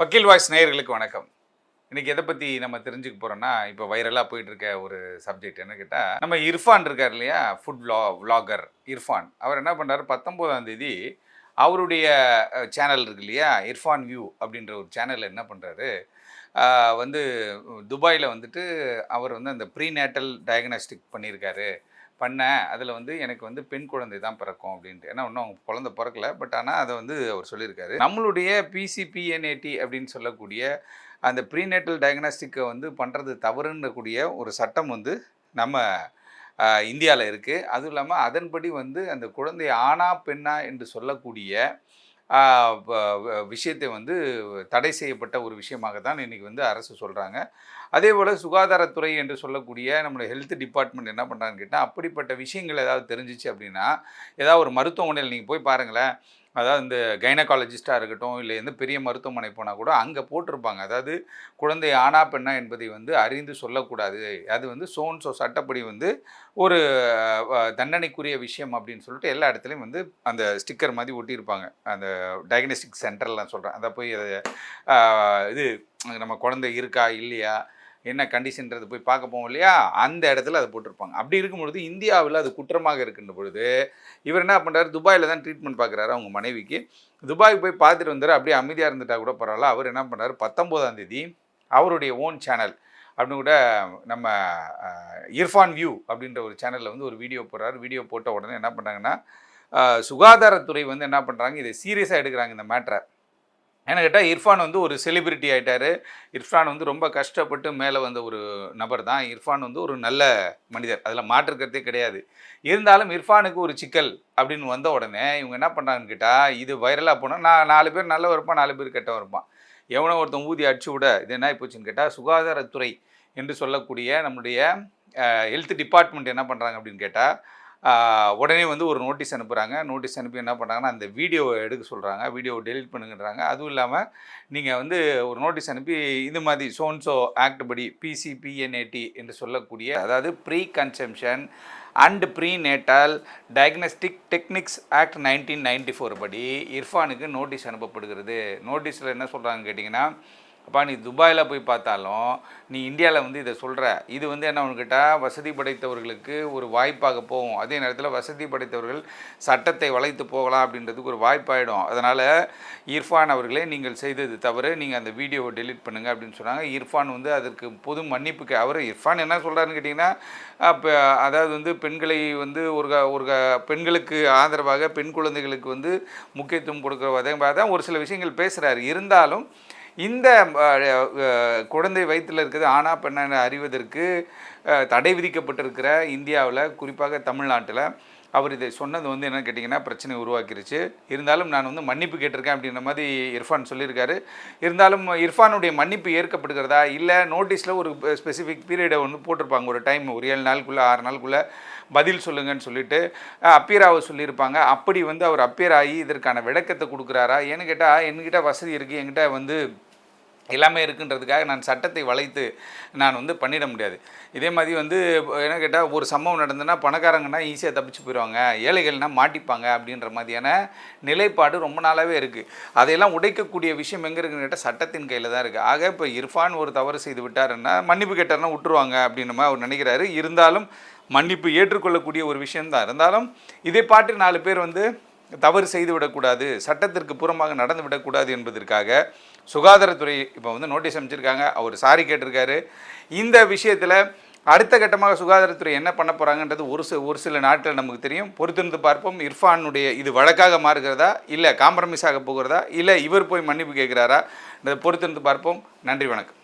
வக்கீல் வாய்ஸ் நேயர்களுக்கு வணக்கம். இன்னைக்கு எதை பற்றி நம்ம தெரிஞ்சுக்க போகிறோம்னா, இப்போ வைரலாக போயிட்டு இருக்க ஒரு சப்ஜெக்ட் என்ன கேட்டால், நம்ம இர்ஃபான் இருக்கார் இல்லையா, ஃபுட் விளாகர் இர்ஃபான். அவர் என்ன பண்ணுறாரு, 19ஆம் தேதி அவருடைய சேனல் இருக்கு இல்லையா, இர்ஃபான் வியூ அப்படின்ற ஒரு சேனலில் என்ன பண்ணுறாரு, வந்து துபாயில் வந்துட்டு அவர் வந்து அந்த ப்ரீநேட்டல் டயக்னாஸ்டிக் பண்ணியிருக்காரு. அதில் வந்து எனக்கு வந்து பெண் குழந்தை தான் பிறக்கும் அப்படின்ட்டு. ஏன்னா இன்னும் அவங்க குழந்தை பிறக்கல. பட் ஆனால் அதை வந்து அவர் சொல்லியிருக்காரு. நம்மளுடைய பிசிபிஎன்ஏடி அப்படின்னு சொல்லக்கூடிய அந்த ப்ரீநேட்டல் டயக்னாஸ்டிக்கை வந்து பண்ணுறது தவறுன்னக்கூடிய ஒரு சட்டம் வந்து நம்ம இந்தியாவில் இருக்குது. அதுவும் இல்லாமல் அதன்படி வந்து அந்த குழந்தை ஆணா பெண்ணா என்று சொல்லக்கூடிய விஷயத்தை வந்து தடை செய்யப்பட்ட ஒரு விஷயமாக தான் இன்றைக்கி வந்து அரசு சொல்கிறாங்க. அதே போல் சுகாதாரத்துறை என்று சொல்லக்கூடிய நம்மளுடைய ஹெல்த் டிபார்ட்மெண்ட் என்ன பண்ணுறாங்கன்னு கேட்டால், அப்படிப்பட்ட விஷயங்கள் ஏதாவது தெரிஞ்சிச்சு அப்படின்னா, ஏதாவது ஒரு மருத்துவமனையில் நீங்கள் போய் பாருங்களேன். அதாவது இந்த கைனகாலஜிஸ்ட்டாக இருக்கட்டும், இல்லை எந்த பெரிய மருத்துவமனை போனால் கூட அங்கே போட்டிருப்பாங்க. அதாவது குழந்தை ஆணா பெண்ணா என்பதை வந்து அறிந்து சொல்லக்கூடாது. அது வந்து சோன்சோ சட்டப்படி வந்து ஒரு தண்டனைக்குரிய விஷயம் அப்படின்னு சொல்லிட்டு எல்லா இடத்துலையும் வந்து அந்த ஸ்டிக்கர் மாதிரி ஒட்டியிருப்பாங்க. அந்த டயக்னோஸ்டிக் சென்டர்லாம் சொல்கிறேன். அதை போய் இது நம்ம குழந்தை இருக்கா இல்லையா, என்ன கண்டிஷன்றது போய் பார்க்க போவோம் இல்லையா, அந்த இடத்துல அதை போட்டிருப்பாங்க. அப்படி இருக்கும் பொழுது இந்தியாவில் அது குற்றமாக இருக்கின்ற பொழுது இவர் என்ன பண்ணுறாரு, துபாயில் தான் ட்ரீட்மெண்ட் பார்க்குறாரு அவங்க மனைவிக்கு. துபாய்க்கு போய் பார்த்துட்டு வந்தார். அப்படியே அமைதியாக இருந்துட்டா கூட பரவாயில்ல. அவர் என்ன பண்ணார், 19ஆம் தேதி அவருடைய ஓன் சேனல் அப்படின்னு கூட நம்ம இர்ஃபான் வியூ அப்படின்ற ஒரு சேனலில் வந்து ஒரு வீடியோ போடுறாரு. வீடியோ போட்ட உடனே என்ன பண்ணுறாங்கன்னா, சுகாதாரத்துறை வந்து என்ன பண்ணுறாங்க, இதை சீரியஸாக எடுக்கிறாங்க இந்த மேட்டரை. ஏன்னு கேட்டால் இர்ஃபான் வந்து ஒரு செலிபிரிட்டி ஆகிட்டார். இர்ஃபான் வந்து ரொம்ப கஷ்டப்பட்டு மேலே வந்த ஒரு நபர் தான். இர்ஃபான் வந்து ஒரு நல்ல மனிதர், அதில் மாற்றுக்கிறதே கிடையாது. இருந்தாலும் இர்ஃபானுக்கு ஒரு சிக்கல் அப்படின்னு வந்த உடனே இவங்க என்ன பண்ணுறாங்கன்னு கேட்டால், இது வைரலாக போனால் நான் 4 பேர் நல்லவன் இருப்பான், 4 பேர் கெட்டவன் இருப்பான். எவனோ ஒருத்தன் ஊதி அடிச்சு விட இது என்ன போச்சுன்னு கேட்டால், சுகாதாரத்துறை என்று சொல்லக்கூடிய நம்முடைய ஹெல்த் டிபார்ட்மெண்ட் என்ன பண்ணுறாங்க அப்படின்னு கேட்டால், உடனே வந்து ஒரு நோட்டீஸ் அனுப்புகிறாங்க. நோட்டீஸ் அனுப்பி என்ன பண்ணுறாங்கன்னா, அந்த வீடியோவை எடுக்க சொல்கிறாங்க. வீடியோவை டெலிட் பண்ணுங்கன்றாங்க. அதுவும் இல்லாமல் நீங்கள் வந்து ஒரு நோட்டீஸ் அனுப்பி இது மாதிரி சோன்சோ ஆக்ட் படி பிசிபிஎன்ஏடி என்று சொல்லக்கூடிய, அதாவது preconception and prenatal diagnostic techniques act 1994 படி இர்ஃபானுக்கு நோட்டீஸ் அனுப்பப்படுகிறது. நோட்டீஸில் என்ன சொல்கிறாங்கன்னு கேட்டிங்கன்னா, அப்பா நீ துபாயில் போய் பார்த்தாலும் நீ இந்தியாவில் வந்து இதை சொல்கிற, இது வந்து என்ன கேட்டால் வசதி படைத்தவர்களுக்கு ஒரு வாய்ப்பாக போகும். அதே நேரத்தில் வசதி படைத்தவர்கள் சட்டத்தை வளைத்து போகலாம் அப்படின்றதுக்கு ஒரு வாய்ப்பாயிடும். அதனால் இர்ஃபான் அவர்களே, நீங்கள் செய்தது தவறு, நீங்கள் அந்த வீடியோவை டெலிட் பண்ணுங்கள் அப்படின்னு சொன்னாங்க. இர்ஃபான் வந்து அதற்கு பொது மன்னிப்புக்கு இர்ஃபான் என்ன சொல்கிறாருன்னு கேட்டிங்கன்னா, இப்போ அதாவது வந்து பெண்களை வந்து ஒரு பெண்களுக்கு ஆதரவாக பெண் குழந்தைகளுக்கு வந்து முக்கியத்துவம் கொடுக்குற தான் ஒரு சில விஷயங்கள் பேசுகிறாரு. இருந்தாலும் இந்த குழந்தை வயிற்றில் இருக்கிறது ஆணா பெண்ணா அறிவதற்கு தடை விதிக்கப்பட்டிருக்கிற இந்தியாவில், குறிப்பாக தமிழ்நாட்டில் அவர் இதை சொன்னது வந்து என்னென்னு கேட்டிங்கன்னா பிரச்சனை உருவாக்கிருச்சு. இருந்தாலும் நான் வந்து மன்னிப்பு கேட்டிருக்கேன் அப்படின்ற மாதிரி இர்ஃபான் சொல்லியிருக்காரு. இருந்தாலும் இர்ஃபானுடைய மன்னிப்பு ஏற்கப்படுகிறதா, இல்லை நோட்டீஸில் ஒரு ஸ்பெசிஃபிக் பீரியடை வந்து போட்டிருப்பாங்க, ஒரு டைம், ஒரு 7 நாளுக்குள்ளே 6 நாளுக்குள்ளே பதில் சொல்லுங்கன்னு சொல்லிட்டு அப்பியராக சொல்லியிருப்பாங்க. அப்படி வந்து அவர் அப்பியர் ஆகி இதற்கான விளக்கத்தை கொடுக்குறாரா, ஏன்னு கேட்டால் என்கிட்ட வசதி இருக்குது, என்கிட்ட வந்து எல்லாமே இருக்குன்றதுக்காக நான் சட்டத்தை வளைத்து நான் வந்து பண்ணிட முடியாது. இதே மாதிரி வந்து என்ன கேட்டால், ஒரு சம்பவம் நடந்ததுன்னா பணக்காரங்கன்னா ஈஸியாக தப்பிச்சு போயிடுவாங்க, ஏழைகள்னால் மாட்டிப்பாங்க அப்படின்ற மாதிரியான நிலைப்பாடு ரொம்ப நாளாகவே இருக்குது. அதையெல்லாம் உடைக்கக்கூடிய விஷயம் எங்கே இருக்குன்னு கேட்டால் சட்டத்தின் கையில் தான் இருக்குது. ஆக இப்போ இர்ஃபான் ஒரு தவறு செய்து விட்டாருன்னா மன்னிப்பு கேட்டார்னா விட்டுருவாங்க அப்படின்னு மாதிரி அவர் நினைக்கிறாரு. இருந்தாலும் மன்னிப்பு ஏற்றுக்கொள்ளக்கூடிய ஒரு விஷயம்தான். இருந்தாலும் இதை பாட்டு 4 பேர் வந்து தவறு செய்து விடக்கூடாது, சட்டத்திற்கு புறமாக நடந்து விடக்கூடாது என்பதற்காக சுகாதாரத்துறை இப்போ வந்து நோட்டீஸ் அமைச்சிருக்காங்க. அவர் சாரி கேட்டிருக்காரு. இந்த விஷயத்தில் அடுத்த கட்டமாக சுகாதாரத்துறை என்ன பண்ண போகிறாங்கன்றது ஒரு சில நாட்கள் நமக்கு தெரியும். பொறுத்திருந்து பார்ப்போம். இர்ஃபானுடைய இது வழக்காக மாறுகிறதா, இல்லை காம்ப்ரமைஸ் ஆக போகிறதா, இல்லை இவர் போய் மன்னிப்பு கேட்குறாரா, பொறுத்திருந்து பார்ப்போம். நன்றி, வணக்கம்.